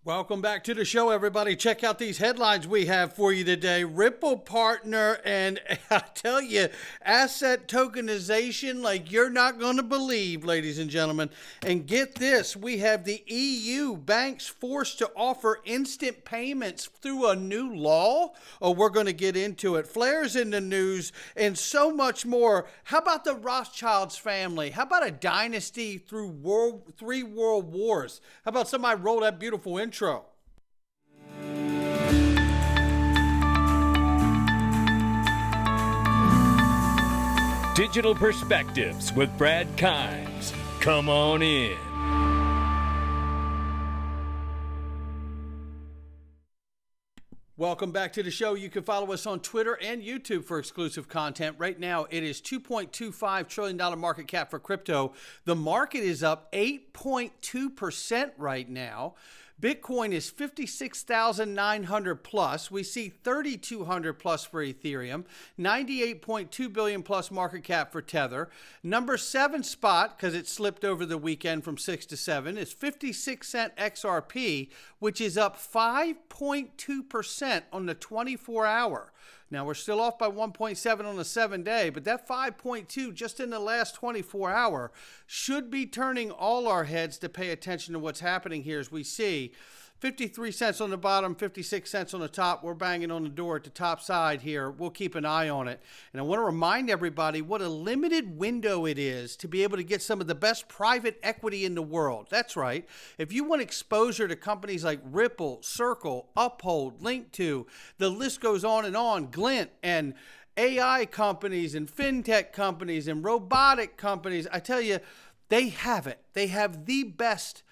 Welcome back to the show, everybody. Check out these headlines we have for you today. RipplePartner, and I tell you, asset tokenization like you're not going to believe, ladies and gentlemen. And get this, we have the EU banks forced to offer instant payments through a new law. Oh, we're going to get into it. Flares in the news and so much more. How about the Rothschilds family? How about a dynasty through three world wars? How about somebody roll that beautiful intro? Digital Perspectives with Brad Kimes. Come on in. Welcome back to the show. You can follow us on Twitter and YouTube for exclusive content. Right now, it is $2.25 trillion market cap for crypto. The market is up 8.2% right now. Bitcoin is 56,900 plus. We see 3,200 plus for Ethereum, 98.2 billion plus market cap for Tether. Number 7 spot, because it slipped over the weekend from 6 to 7, is 56-cent XRP, which is up 5.2% on the 24-hour. Now, we're still off by 1.7 on the 7-day, but that 5.2 just in the last 24-hour should be turning all our heads to pay attention to what's happening here as we see 53 cents on the bottom, 56 cents on the top. We're banging on the door at the top side here. We'll keep an eye on it. And I want to remind everybody what a limited window it is to be able to get some of the best private equity in the world. That's right. If you want exposure to companies like Ripple, Circle, Uphold, Link2, the list goes on, Glint, and AI companies and fintech companies and robotic companies, I tell you, they have it. They have the best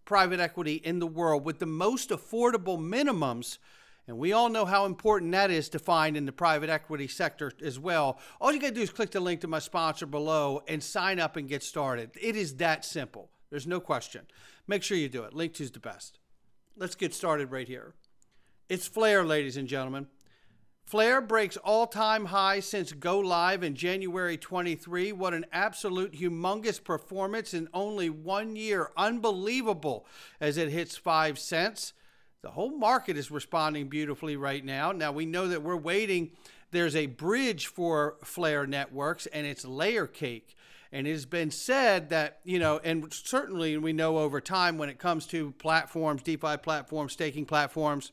private equity in the world with the most affordable minimums. And we all know how important that is to find in the private equity sector as well. All you got to do is click the link to my sponsor below and sign up and get started. It is that simple. There's no question. Make sure you do it. Link 2 is the best. Let's get started right here. It's Flare, ladies and gentlemen. Flare breaks all-time highs since go live in January 23. What an absolute humongous performance in only 1 year. Unbelievable as it hits 5 cents. The whole market is responding beautifully right now. Now, we know that we're waiting. There's a bridge for Flare networks, and it's layer cake. And it has been said that, and certainly we know over time when it comes to platforms, DeFi platforms, staking platforms,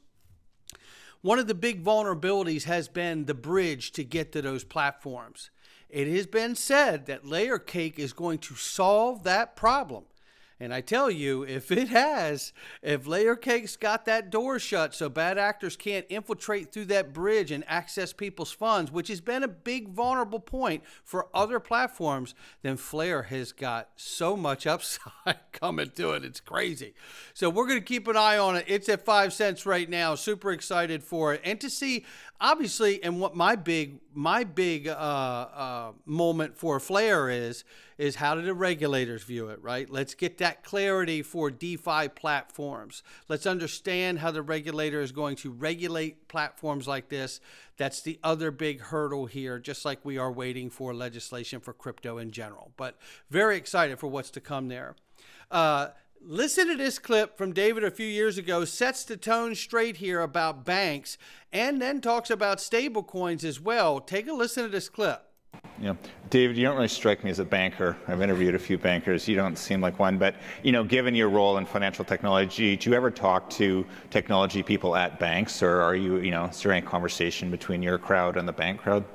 one of the big vulnerabilities has been the bridge to get to those platforms. It has been said that layer cake is going to solve that problem. And I tell you, if layer cake's got that door shut so bad actors can't infiltrate through that bridge and access people's funds, which has been a big vulnerable point for other platforms, then Flare has got so much upside coming to it. It's crazy. So we're going to keep an eye on it. It's at 5 cents right now. Super excited for it. And to see, obviously, and what my big moment for Flare is how do the regulators view it, right? Let's get that clarity for DeFi platforms. Let's understand how the regulator is going to regulate platforms like this. That's the other big hurdle here, just like we are waiting for legislation for crypto in general. But very excited for what's to come there. Listen to this clip from David a few years ago, sets the tone straight here about banks, and then talks about stable coins as well. Take a listen to this clip. David, you don't really strike me as a banker. I've interviewed a few bankers. You don't seem like one, but given your role in financial technology, do you ever talk to technology people at banks, or are you, is there any conversation between your crowd and the bank crowd?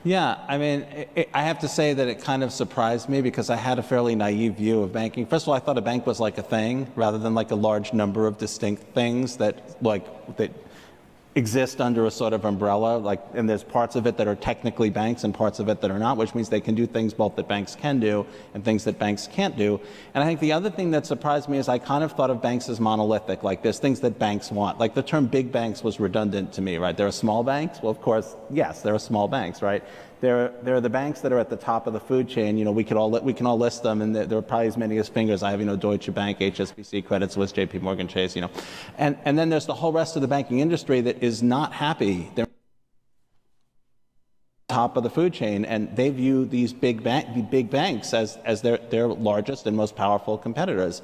Yeah, I mean, I have to say that it kind of surprised me because I had a fairly naive view of banking. First of all, I thought a bank was like a thing rather than like a large number of distinct things that exist under a sort of umbrella, and there's parts of it that are technically banks and parts of it that are not, which means they can do things both that banks can do and things that banks can't do. And I think the other thing that surprised me is I kind of thought of banks as monolithic, like there's things that banks want. Like the term big banks was redundant to me, right? There are small banks. Well, of course, yes, there are small banks, right? There are the banks that are at the top of the food chain. We can all list them, and there are probably as many as fingers. I have, Deutsche Bank, HSBC, Credit Suisse, JP Morgan Chase, and then there's the whole rest of the banking industry that is not happy. They're top of the food chain, and they view these big banks as their largest and most powerful competitors.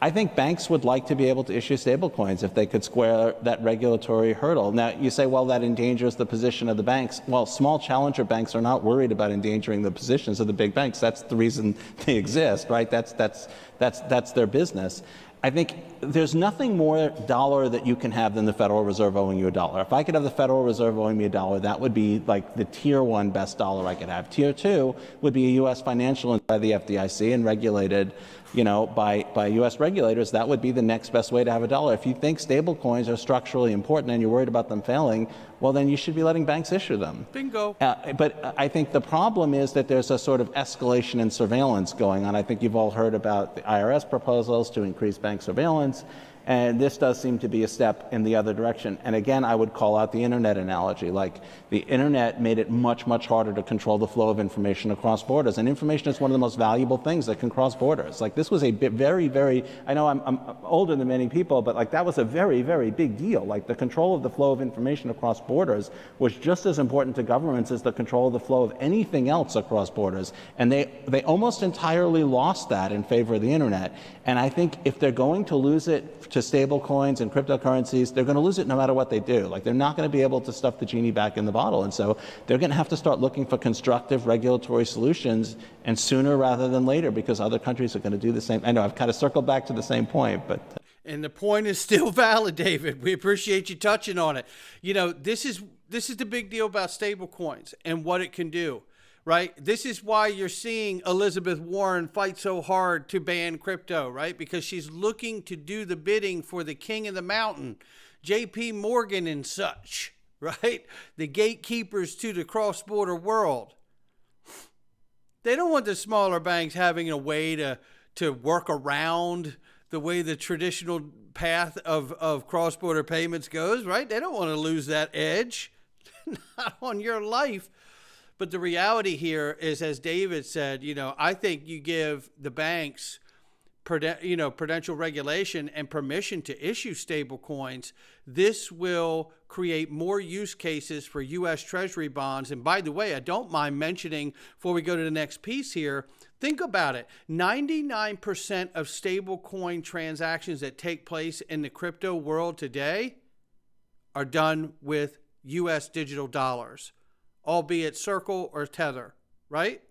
I think banks would like to be able to issue stablecoins if they could square that regulatory hurdle. Now, you say, well, that endangers the position of the banks. Well, small challenger banks are not worried about endangering the positions of the big banks. That's the reason they exist, right? That's their business. I think there's nothing more dollar that you can have than the Federal Reserve owing you $1. If I could have the Federal Reserve owing me $1, that would be like the tier 1 best dollar I could have. Tier 2 would be a U.S. financial by the FDIC and regulated, by U.S. regulators. That would be the next best way to have a dollar. If you think stable coins are structurally important and you're worried about them failing, well, then you should be letting banks issue them. Bingo. But I think the problem is that there's a sort of escalation in surveillance going on. I think you've all heard about the IRS proposals to increase bank surveillance, and this does seem to be a step in the other direction. And again, I would call out the internet analogy. Like, the internet made it much, much harder to control the flow of information across borders. And information is one of the most valuable things that can cross borders. Like, this was a very, very, I know I'm older than many people, but like, that was a very, very big deal. Like, the control of the flow of information across borders was just as important to governments as the control of the flow of anything else across borders. And they almost entirely lost that in favor of the internet. And I think if they're going to lose it to stable coins and cryptocurrencies, they're going to lose it no matter what they do. Like, they're not going to be able to stuff the genie back in the bottle. And so they're going to have to start looking for constructive regulatory solutions, and sooner rather than later, because other countries are going to do the same. I know I've kind of circled back to the same point, but. And the point is still valid, David. We appreciate you touching on it. This is the big deal about stable coins and what it can do. Right? This is why you're seeing Elizabeth Warren fight so hard to ban crypto, right? Because she's looking to do the bidding for the king of the mountain, JP Morgan and such, right? The gatekeepers to the cross-border world. They don't want the smaller banks having a way to work around the way the traditional path of cross-border payments goes, right? They don't want to lose that edge. Not on your life. But the reality here is, as David said, I think you give the banks, prudential regulation and permission to issue stable coins. This will create more use cases for U.S. Treasury bonds. And by the way, I don't mind mentioning, before we go to the next piece here, think about it. 99% of stable coin transactions that take place in the crypto world today are done with U.S. digital dollars, albeit Circle or Tether, right?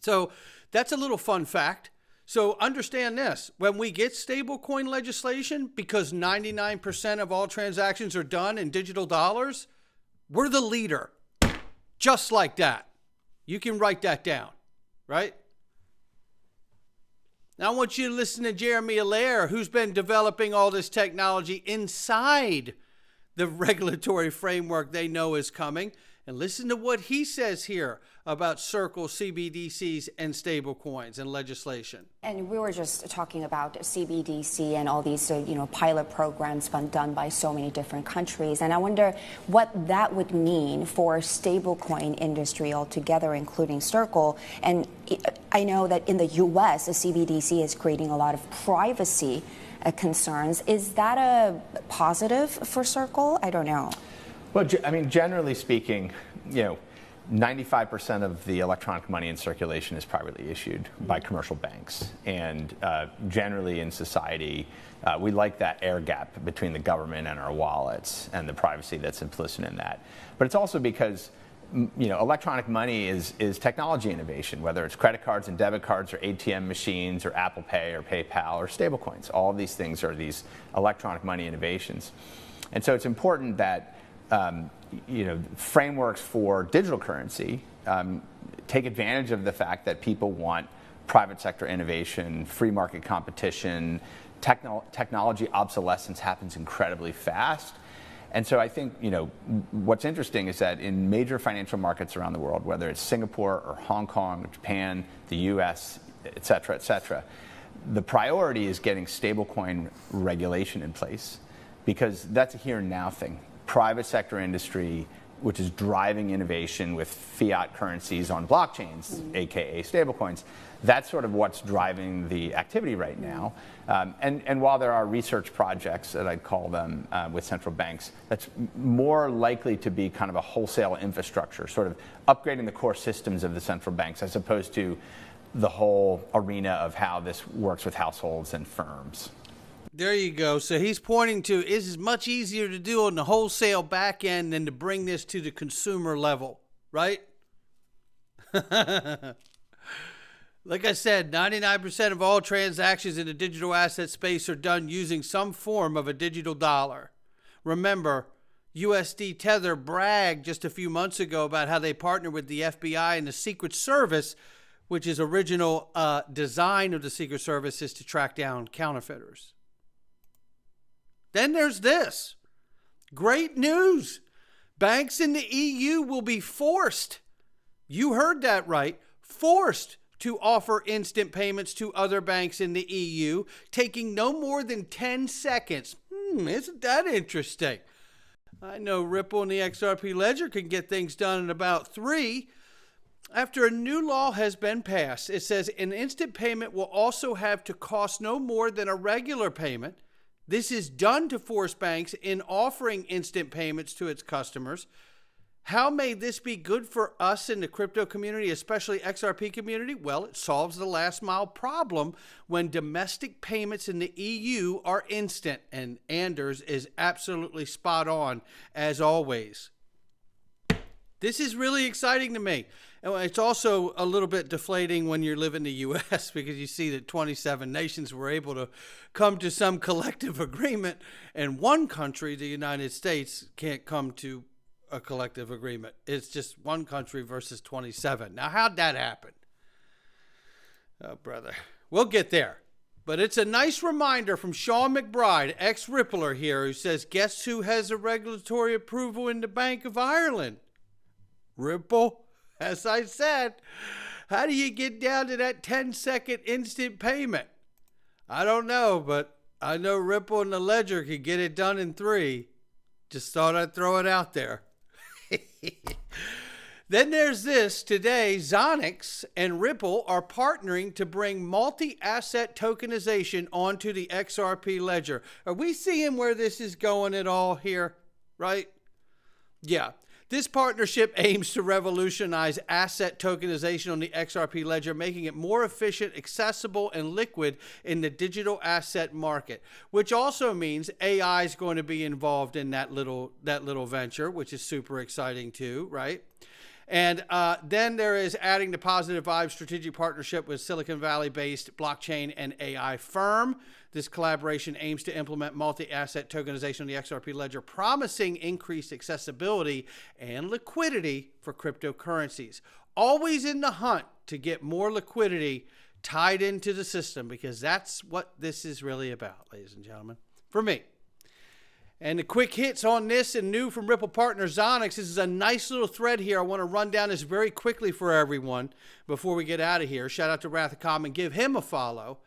So that's a little fun fact. So understand this, when we get stablecoin legislation, because 99% of all transactions are done in digital dollars, we're the leader, just like that. You can write that down, right? Now I want you to listen to Jeremy Allaire, who's been developing all this technology inside the regulatory framework they know is coming. And listen to what he says here about Circle, CBDCs, and stablecoins and legislation. And we were just talking about CBDC and all these, pilot programs done by so many different countries. And I wonder what that would mean for stablecoin industry altogether, including Circle. And I know that in the U.S., the CBDC is creating a lot of privacy concerns. Is that a positive for Circle? I don't know. Well, generally speaking, 95% of the electronic money in circulation is privately issued by commercial banks. And generally in society, we like that air gap between the government and our wallets and the privacy that's implicit in that. But it's also because electronic money is technology innovation, whether it's credit cards and debit cards or ATM machines or Apple Pay or PayPal or stablecoins. All of these things are these electronic money innovations. And so it's important that frameworks for digital currency take advantage of the fact that people want private sector innovation, free market competition. Technology obsolescence happens incredibly fast. And so I think, what's interesting is that in major financial markets around the world, whether it's Singapore or Hong Kong or Japan, the US, et cetera, the priority is getting stablecoin regulation in place, because that's a here and now thing. Private sector industry which is driving innovation with fiat currencies on blockchains, aka stablecoins. That's sort of what's driving the activity right now. And while there are research projects, that I'd call them, with central banks, that's more likely to be kind of a wholesale infrastructure, sort of upgrading the core systems of the central banks, as opposed to the whole arena of how this works with households and firms. There you go. So he's pointing to it is much easier to do on the wholesale back end than to bring this to the consumer level, right? Like I said, 99% of all transactions in the digital asset space are done using some form of a digital dollar. Remember, USD Tether bragged just a few months ago about how they partnered with the FBI and the Secret Service, which is original design of the Secret Service is to track down counterfeiters. Then there's this. Great news. Banks in the EU will be forced, you heard that right, forced to offer instant payments to other banks in the EU, taking no more than 10 seconds. Isn't that interesting? I know Ripple and the XRP Ledger can get things done in about 3. After a new law has been passed, it says an instant payment will also have to cost no more than a regular payment. This is done to force banks in offering instant payments to its customers. How may this be good for us in the crypto community, especially XRP community? Well, it solves the last mile problem when domestic payments in the EU are instant. And Anders is absolutely spot on, as always. This is really exciting to me. And it's also a little bit deflating when you live in the U.S. because you see that 27 nations were able to come to some collective agreement, and one country, the United States, can't come to a collective agreement. It's just one country versus 27. Now, how'd that happen? Oh, brother. We'll get there. But it's a nice reminder from Sean McBride, ex-Rippler here, who says, guess who has a regulatory approval in the Bank of Ireland? Ripple. As I said, how do you get down to that 10-second instant payment? I don't know, but I know Ripple and the Ledger could get it done in 3. Just thought I'd throw it out there. Then there's this. Today, Onxs and Ripple are partnering to bring multi-asset tokenization onto the XRP Ledger. Are we seeing where this is going at all here? Right? Yeah. This partnership aims to revolutionize asset tokenization on the XRP Ledger, making it more efficient, accessible, and liquid in the digital asset market, which also means AI is going to be involved in that little venture, which is super exciting too, right? And then there is adding the Positive Vibes strategic partnership with Silicon Valley-based blockchain and AI firm. This collaboration aims to implement multi-asset tokenization on the XRP Ledger, promising increased accessibility and liquidity for cryptocurrencies. Always in the hunt to get more liquidity tied into the system, because that's what this is really about, ladies and gentlemen, for me. And the quick hits on this and new from RipplePartner Onxs. This is a nice little thread here. I want to run down this very quickly for everyone before we get out of here. Shout out to Rathacom and give him a follow.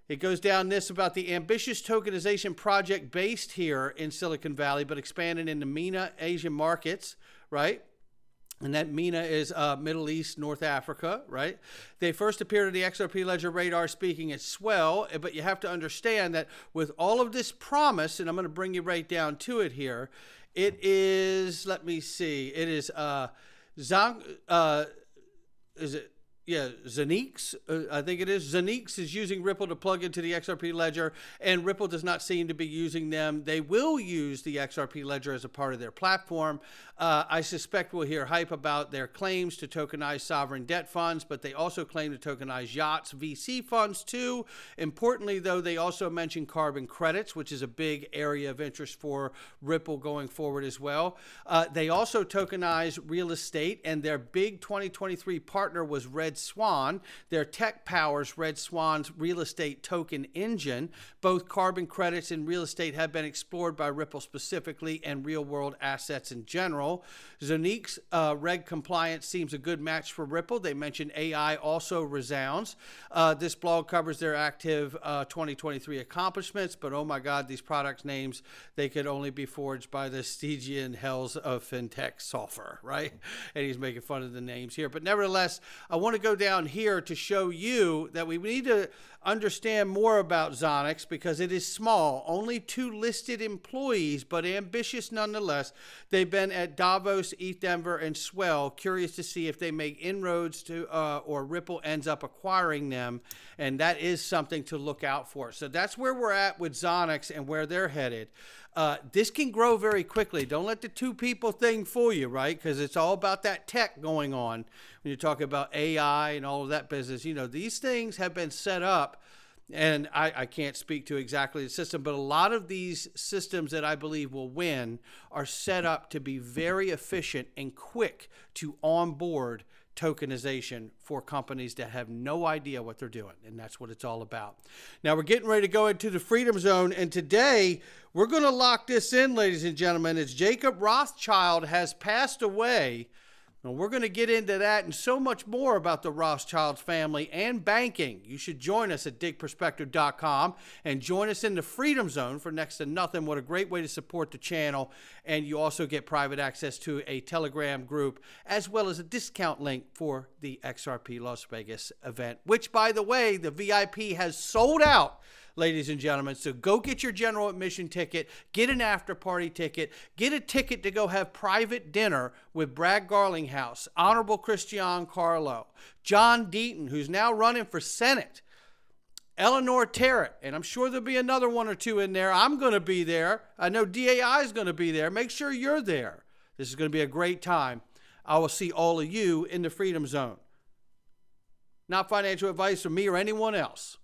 It goes down this about the ambitious tokenization project based here in Silicon Valley, but expanding into MENA, Asian markets, right? And that MENA is Middle East, North Africa, right? They first appeared on the XRP Ledger radar speaking at Swell, but you have to understand that with all of this promise, and I'm going to bring you right down to it here, it is, let me see, it is Onxs, I think it is. Onxs is using Ripple to plug into the XRP Ledger, and Ripple does not seem to be using them. They will use the XRP Ledger as a part of their platform. I suspect we'll hear hype about their claims to tokenize sovereign debt funds, but they also claim to tokenize yachts, VC funds too. Importantly, though, they also mention carbon credits, which is a big area of interest for Ripple going forward as well. They also tokenize real estate, and their big 2023 partner was Red Swan. Their tech powers Red Swan's real estate token engine. Both carbon credits and real estate have been explored by Ripple specifically and real-world assets in general. Zonique's reg compliance seems a good match for Ripple. They mentioned AI also resounds. This blog covers their active 2023 accomplishments, but oh my God, these product names, they could only be forged by the Stygian hells of fintech software, right? And he's making fun of the names here. But nevertheless, I want to go down here to show you that we need to understand more about Onxs because it is small, only 2 listed employees, but ambitious nonetheless. They've been at Davos, ETH Denver, and Swell. Curious to see if they make inroads to, or Ripple ends up acquiring them, and that is something to look out for. So that's where we're at with Onxs and where they're headed. This can grow very quickly. Don't let the 2 people thing fool you, right? Because it's all about that tech going on. When you talk about AI and all of that business, you know, these things have been set up, and I can't speak to exactly the system, but a lot of these systems that I believe will win are set up to be very efficient and quick to onboard tokenization for companies that have no idea what they're doing, and that's what it's all about. Now we're getting ready to go into the Freedom Zone, and today we're going to lock this in, ladies and gentlemen. It's Jacob Rothschild has passed away. And we're going to get into that and so much more about the Rothschild family and banking. You should join us at digperspective.com and join us in the Freedom Zone for next to nothing. What a great way to support the channel. And you also get private access to a Telegram group as well as a discount link for the XRP Las Vegas event, which, by the way, the VIP has sold out. Ladies and gentlemen, so go get your general admission ticket, get an after party ticket, get a ticket to go have private dinner with Brad Garlinghouse, Honorable Christian Carlo, John Deaton, who's now running for Senate, Eleanor Terrett, and I'm sure there'll be another 1 or 2 in there. I'm going to be there. I know DAI is going to be there. Make sure you're there. This is going to be a great time. I will see all of you in the Freedom Zone. Not financial advice from me or anyone else.